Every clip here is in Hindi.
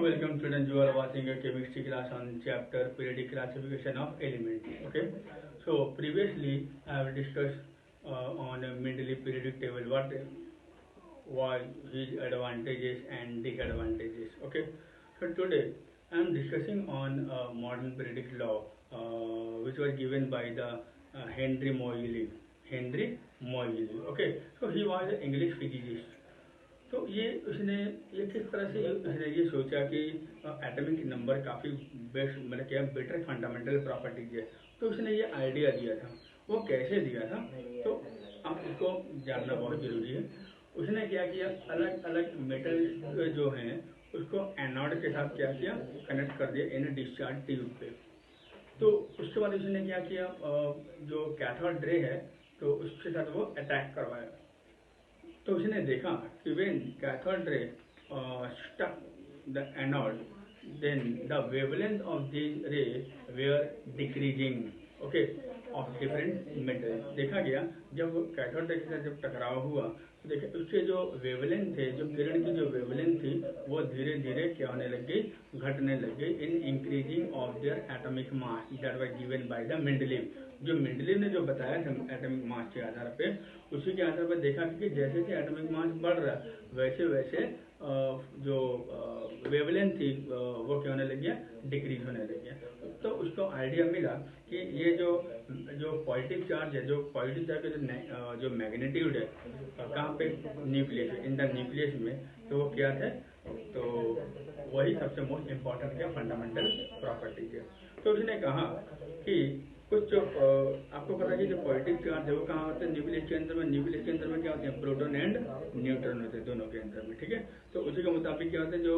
Welcome students, you are watching a chemistry class on chapter periodic classification of elements. Okay, so previously I have discussed on a Mendeleev periodic table what was his advantages and disadvantages. Okay, so today I am discussing on modern periodic law which was given by the Henry Moseley. Henry Moseley. Okay, so he was an English physicist. तो ये किस तरह से उसने ये सोचा कि एटॉमिक नंबर काफ़ी बेस्ट मतलब क्या बेटर फंडामेंटल प्रॉपर्टीज है। तो उसने ये आइडिया दिया था, वो कैसे दिया था तो आप इसको जानना बहुत ज़रूरी है। उसने क्या किया, अलग अलग मेटल जो हैं उसको एनोड के साथ क्या किया, कनेक्ट कर दिया इन डिस्चार्ज ट्यूब पे। तो उसके बाद उसने क्या किया, जो कैथोड रे है तो उसके साथ वो अटैक करवाया। तो उसने देखा कि when cathode ray struck the anode, then the wavelength of these rays were decreasing, okay, of different metals। देखा गया जब कैथोड रे के साथ जब टकराव हुआ तो देखा उसके जो वेवलेंथ थे, जो किरण की जो वेवलेंथ थी वो धीरे धीरे क्या होने लग गई, घटने लग गई in increasing of their atomic mass that was given by the Mendeleev. जो मेंडलीव ने जो बताया था एटॉमिक मास के आधार पे, उसी के आधार पर देखा कि जैसे जैसे एटॉमिक मास बढ़ रहा वैसे वैसे जो वेवलेंथ थी वो क्या होने लग गया, डिक्रीज होने लग गया। तो उसको आइडिया मिला कि ये जो पॉजिटिव चार्ज है, जो पॉजिटिव चार्ज का जो मैग्नीट्यूड है कहाँ पे, न्यूक्लियस, इन द न्यूक्लियस में, तो वो क्या थे, तो वही सबसे मोस्ट इम्पॉर्टेंट क्या फंडामेंटल प्रॉपर्टीज है। तो उसने कहा कि कुछ जो आपको पता है कि जो पॉजिटिव चार्ज है वो कहाँ होते हैं, न्यूक्लियस के अंदर में। न्यूक्लियस के अंदर में क्या होते हैं, प्रोटॉन एंड न्यूट्रॉन होते हैं दोनों के अंदर में, ठीक है। तो उसी के मुताबिक क्या होता है, जो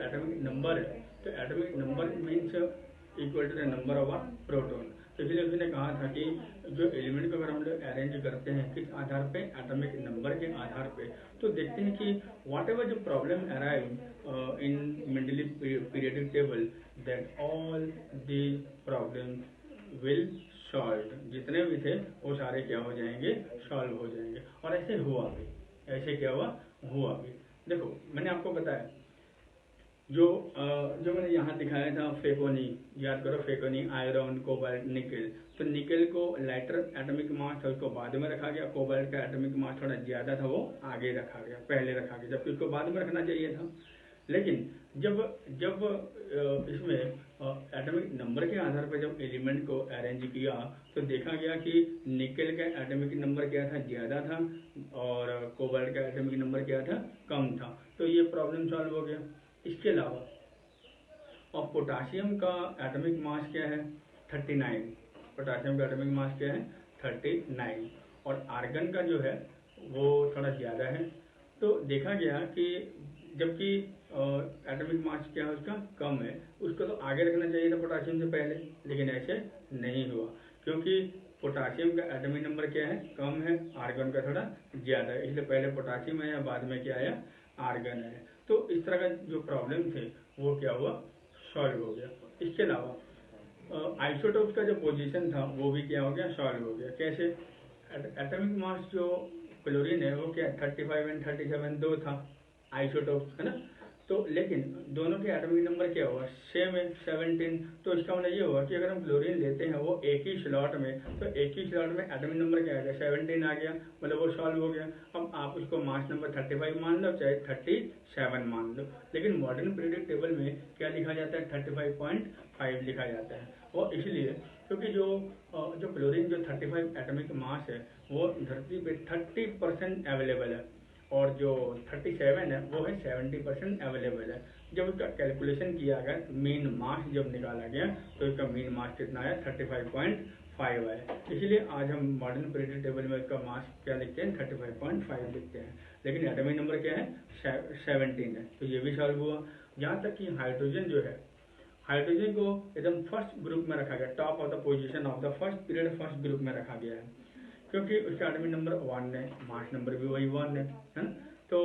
एटॉमिक नंबर है, तो atomic number means equal to the number of proton. तो इसलिए उसने कहा था कि जो एलिमेंट को अगर हम लोग अरेंज करते हैं किस आधार पे, एटॉमिक नंबर के आधार पे, तो देखते हैं कि वॉट एवर जो problem arrive in Mendeleev periodic table, that all the problem will solve. जितने भी थे वो सारे क्या हो जाएंगे, सॉल्व हो जाएंगे। और ऐसे हुआ भी, ऐसे क्या हुआ भी। देखो मैंने आपको बताया जो मैंने यहाँ दिखाया था फेकोनी, याद करो फेकोनी, आयरन, कोबाल्ट, निकेल। तो निकेल को लाइटर एटॉमिक मास था उसको बाद में रखा गया, कोबाल्ट का एटॉमिक मास थोड़ा ज्यादा था वो आगे रखा गया, पहले रखा गया, जबकि उसको बाद में रखना चाहिए था। लेकिन जब जब इसमें एटॉमिक नंबर के आधार पर जब एलिमेंट को अरेंज किया तो देखा गया कि निकेल का एटॉमिक नंबर क्या था, ज्यादा था, और कोबाल्ट का एटॉमिक नंबर क्या था, कम था। तो ये प्रॉब्लम सॉल्व हो गया। इसके अलावा और पोटासियम का एटॉमिक मास क्या है, 39। पोटासियम का एटॉमिक मास क्या है, 39। और आर्गन का जो है वो थोड़ा ज़्यादा है। तो देखा गया कि जबकि एटॉमिक मास क्या है उसका कम है, उसको तो आगे रखना चाहिए था पोटासियम से पहले, लेकिन ऐसे नहीं हुआ क्योंकि पोटासियम का एटॉमिक नंबर क्या है, कम है, आर्गन का थोड़ा ज़्यादा है, इसलिए पहले पोटासियम आया, बाद में क्या आया, आर्गन है। तो इस तरह का जो प्रॉब्लम थे वो क्या हुआ, सॉल्व हो गया। इसके अलावा आइसोटोप्स का जो पोजीशन था वो भी क्या हो गया, सॉल्व हो गया। कैसे, एटॉमिक मास जो क्लोरीन है वो क्या 35 एंड 37 दो था आइसोटोप्स, है ना। तो लेकिन दोनों के एटॉमिक नंबर क्या हुआ, सेम है, 17। तो इसका मतलब ये हुआ कि अगर हम क्लोरीन लेते हैं वो एक ही स्लॉट में, तो एक ही स्लॉट में एटॉमिक नंबर क्या आ गया, 17 आ गया, मतलब वो सॉल्व हो गया। अब आप उसको मास नंबर 35 मान लो चाहे 37 मान लो, लेकिन मॉडर्न पीरियोडिक टेबल में क्या लिखा जाता है, 35.5 लिखा जाता है। वो इसलिए क्योंकि जो क्लोरीन जो 35 एटॉमिक मास है वो धरती पे 30% अवेलेबल है, और जो 37 है वो है 70% अवेलेबल है। जब उसका कैलकुलेशन किया गया, मीन मास जब निकाला गया तो इसका मीन मास कितना आया, 35.5 है। इसलिए आज हम मॉडर्न पीरियोडिक टेबल में इसका मास क्या लिखते हैं, 35.5 लिखते हैं, लेकिन एटॉमिक नंबर क्या है, 17 है। तो ये भी सॉल्व हुआ। यहाँ तक कि हाइड्रोजन जो है, हाइड्रोजन को एकदम फर्स्ट ग्रुप में रखा गया, top of the position of the first period, first group में रखा गया है क्योंकि उसका एटॉमिक नंबर 1 है, मास नंबर भी वही 1 है ना। तो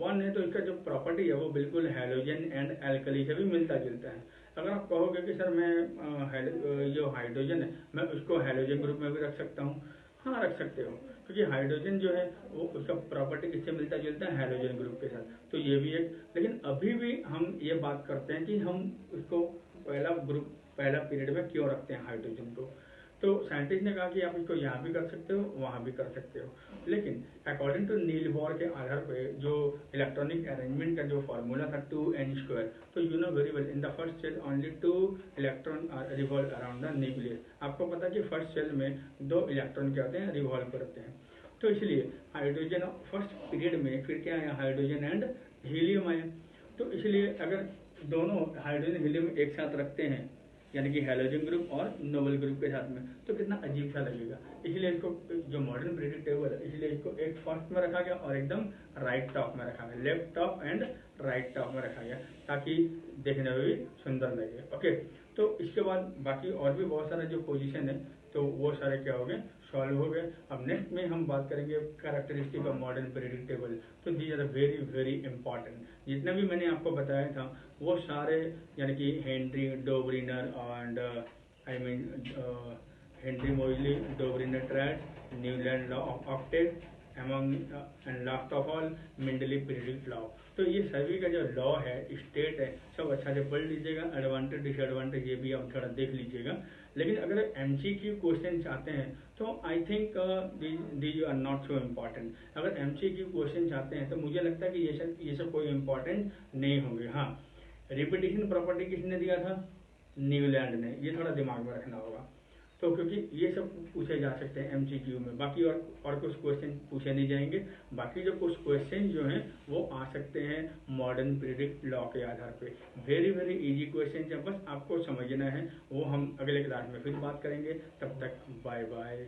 1 है तो इसका जो प्रॉपर्टी है वो बिल्कुल हैलोजन एंड एल्कली से भी मिलता जुलता है। अगर आप कहोगे कि सर मैं जो हाइड्रोजन है मैं उसको हैलोजन ग्रुप में भी रख सकता हूँ, हाँ रख सकते हो, क्योंकि हाइड्रोजन जो है वो उसका प्रॉपर्टी किससे मिलता जुलता है, हाइड्रोजन ग्रुप के साथ। तो ये भी एक, लेकिन अभी भी हम ये बात करते हैं कि हम उसको पहला पीरियड में क्यों रखते हैं हाइड्रोजन को। तो साइंटिस्ट ने कहा कि आप इसको यहाँ भी कर सकते हो, वहाँ भी कर सकते हो, लेकिन अकॉर्डिंग टू नील बोर के आधार पे जो इलेक्ट्रॉनिक अरेंजमेंट का जो फार्मूला था 2n², तो you know very well in the first cell only 2 electron are revolve around the nucleus. आपको पता है कि फर्स्ट सेल में 2 इलेक्ट्रॉन क्या होते हैं, रिवॉल्व करते हैं। तो इसलिए हाइड्रोजन फर्स्ट पीरियड में फिर क्या आया, हाइड्रोजन एंड हीलियम आया। तो इसलिए अगर दोनों हाइड्रोजन हीलियम एक साथ रखते हैं, यानी कि हैलोजन ग्रुप और नोबल ग्रुप के साथ में, तो कितना अजीब सा लगेगा। इसलिए इसको जो मॉडर्न पीरियडिक टेबल है, इसलिए इसको एक फर्स्ट में रखा गया और एकदम राइट टॉप में रखा गया, left top and right top में रखा गया, ताकि देखने में भी सुंदर लगे। ओके, तो इसके बाद बाकी और भी बहुत सारे जो पोजीशन है, तो वो सारे क्या हो गए, सॉल्व हो गए। अब नेक्स्ट में हम बात करेंगे characteristic of modern periodic table. तो these are very very important. जितना भी मैंने आपको बताया था वो सारे, यानी कि Henry Dobereiner and I mean Henry Moseley Dobereiner triad, Newland law of octet, among and last of all Mendeleev periodic law. तो ये सभी का जो लॉ है, स्टेट है, सब अच्छा से पढ़ लीजिएगा। एडवांटेज डिसएडवांटेज ये भी आप थोड़ा देख लीजिएगा। लेकिन अगर एमसीक्यू क्वेश्चन चाहते हैं तो I think these are not so important. अगर एमसीक्यू क्वेश्चन चाहते हैं तो मुझे लगता है कि ये सब कोई इम्पॉर्टेंट नहीं होंगे। हाँ, रिपीटिशन प्रॉपर्टी किसने दिया था, न्यूलैंड ने, ये थोड़ा दिमाग में रखना होगा। तो क्योंकि ये सब पूछे जा सकते हैं एमसीक्यू में, बाकी और कुछ क्वेश्चन पूछे नहीं जाएंगे। बाकी जो कुछ क्वेश्चन जो हैं वो आ सकते हैं मॉडर्न पीरियडिक लॉ के आधार पे। वेरी वेरी इजी क्वेश्चन है, बस आपको समझना है। वो हम अगले क्लास में फिर बात करेंगे। तब तक बाय बाय।